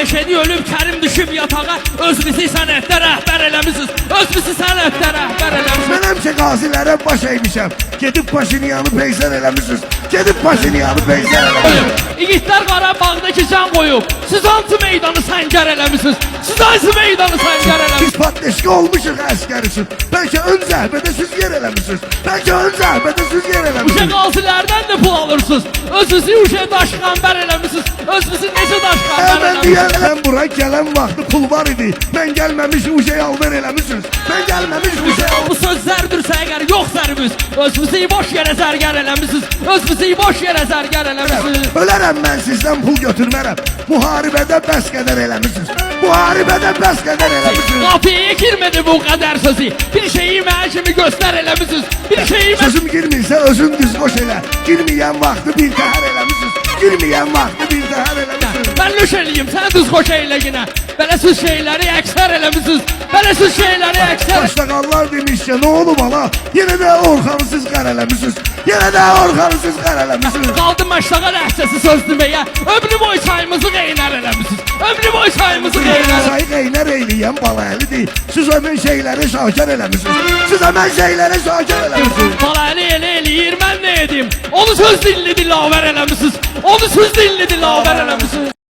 meşedi ölüb, Kərim düşüb yatağa. Özünüzü sənətdə rəhbər eləmisiniz. Özünüzü sənətdə rəhbər eləmisiniz. Mən həmişə qazilərə baş eğmişəm. Gedib Paşinyanı peyzər eləmisiniz. Gedib Paşinyanı peyzər eləmisiniz. İgidlər Qarabağdakı can qoyub. Siz hansı meydanı səngər eləmisiniz? Siz hansı meydanı səngər eləmisiniz? Biz patleşki olmuşuq əskər üçün. Bəlkə ön zəhbədə siz yer eləmisiniz. Bəlkə ön zəhbədə siz yer Uşaq eləmisiniz. qazilərdən də pul alırsınız. Özünüzü uşaq daşqanbər eləmisiniz. Özünüzü necə daşqanbər Mən eləmisiniz? deyərəm bura gələn vaxtı pul var idi. Mən gəlməmiş uşaq alver eləmisiniz. Mən gəlməmiş uşaq Bu söz zərdürsə əgər yox zərbüz. Özünüzü boş yerə zərgər eləmisiniz. Özünüzü boş yerə zərgər eləmisiniz. Ölərəm mən sizdən pul götürmərəm. Müharibədə bəs qədər eləmisiniz. Müharibədə bəs qədər eləmisiniz. Qapıya girmədi bu qədər sözü. Bir şeyi mənə kimi göstər eləmisiniz. Bir şeyi mən... Sözüm girmirsə özün düz qoş elə. Girməyən vaxtı bir təhər eləmisiniz. Girməyən vaxtı bir təhər eləmisiniz. Mən lüş eləyim, sən düz xoş eylə yenə. Beləsiz şeyləri əksər eləmisiniz. Beləsiz şeyləri əksər. Başlaqanlar demişsə nə olub ala? Yenə də Orxanı qar eləmisiniz. Yenə də Orxanı qar eləmisiniz. Qaldım məştaqa rəhsəsi söz deməyə. Ömrü boy çayımızı qeynər eləmisiniz. Ömrü boy çayımızı qeynər. Sayı qeynər eyləyən bala əlidir. Siz ömün şeyləri şakər eləmisiniz. Siz ömün şeyləri şakər eləmisiniz. Balayını elə eləyir, mən nə edim? Onu söz dilli dilavər eləmisiniz. Onu söz dilli dilavər eləmisiniz.